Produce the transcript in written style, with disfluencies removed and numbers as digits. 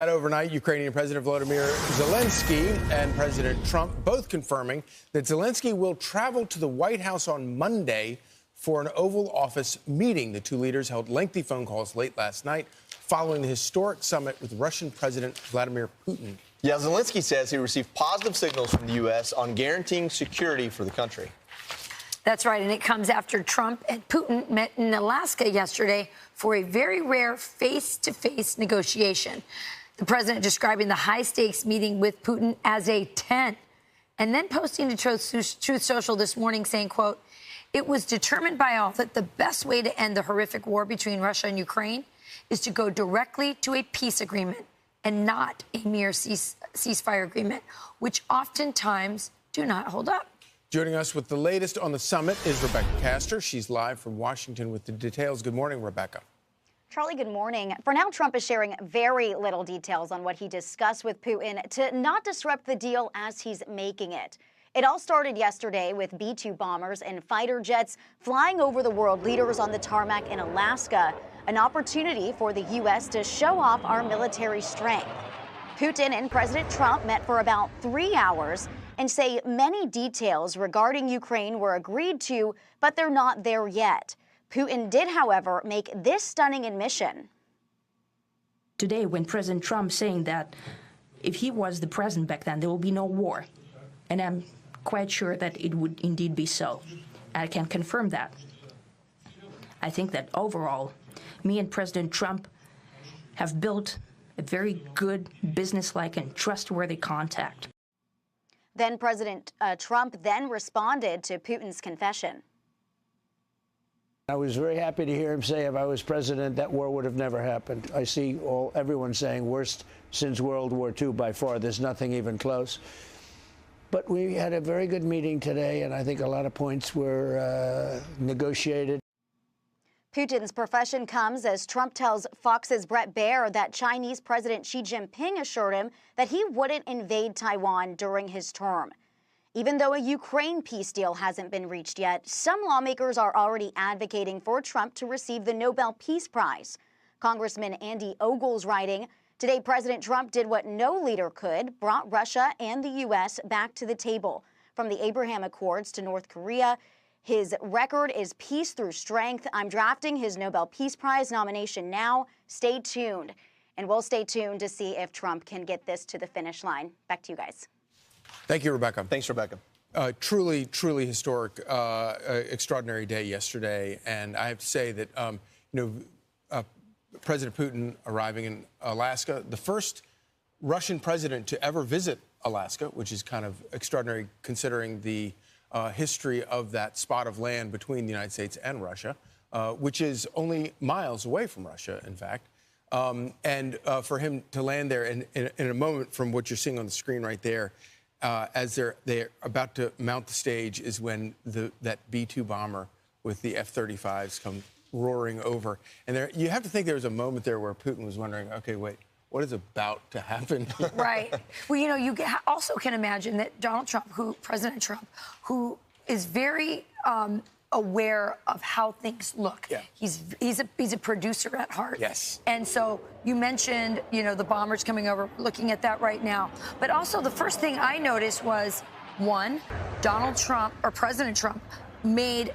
Overnight, Ukrainian President Volodymyr Zelenskyy and President Trump both confirming that Zelenskyy will travel to the White House on Monday for an Oval Office meeting. The two leaders held lengthy phone calls late last night following the historic summit with Russian President Vladimir Putin. Yeah, Zelenskyy says he received positive signals from the U.S. on guaranteeing security for the country. That's right, and it comes after Trump and Putin met in Alaska yesterday for a very rare face-to-face negotiation. The president describing the high-stakes meeting with Putin as a 10, and then posting to Truth Social this morning saying, quote, "It was determined by all that the best way to end the horrific war between Russia and Ukraine is to go directly to a peace agreement and not a mere ceasefire agreement, which oftentimes do not hold up." Joining us with the latest on the summit is Rebecca Castor. She's live from Washington with the details. Good morning, Rebecca. Charlie, good morning. For now, Trump is sharing very little details on what he discussed with Putin to not disrupt the deal as he's making it. It all started yesterday with B-2 bombers and fighter jets flying over the world leaders on the tarmac in Alaska, an opportunity for the U.S. to show off our military strength. Putin and President Trump met for about 3 hours and say many details regarding Ukraine were agreed to, but they're not there yet. Putin did, however, make this stunning admission. Today, when President Trump saying that if he was the president back then, there will be no war. And I'm quite sure that it would indeed be so. I can confirm that. I think that overall, me and President Trump have built a very good, businesslike and trustworthy contact. Then President Trump then responded to Putin's confession. I was very happy to hear him say if I was president, that war would have never happened. I see everyone saying worst since World War II by far. There's nothing even close. But we had a very good meeting today, and I think a lot of points were negotiated. Putin's profession comes as Trump tells Fox's Bret Baier that Chinese President Xi Jinping assured him that he wouldn't invade Taiwan during his term. Even though a Ukraine peace deal hasn't been reached yet, some lawmakers are already advocating for Trump to receive the Nobel Peace Prize. Congressman Andy Ogle's writing, "Today, President Trump did what no leader could, brought Russia and the U.S. back to the table. From the Abraham Accords to North Korea, his record is peace through strength. I'm drafting his Nobel Peace Prize nomination now. Stay tuned." And we'll stay tuned to see if Trump can get this to the finish line. Back to you guys. Thank you, Rebecca. Thanks, Rebecca. Truly historic, extraordinary day yesterday. And I have to say that, President Putin arriving in Alaska, the first Russian president to ever visit Alaska, which is kind of extraordinary considering the history of that spot of land between the United States and Russia, which is only miles away from Russia, in fact. And for him to land there in a moment from what you're seeing on the screen right there, as they're about to mount the stage, is when that B-2 bomber with the F-35s come roaring over. And you have to think there was a moment there where Putin was wondering, okay, wait, what is about to happen? Right. Well, you also can imagine that President Trump, who is very aware of how things look. Yeah. He's a producer at heart. Yes. And so you mentioned, the bombers coming over, looking at that right now. But also the first thing I noticed was, one, President Trump made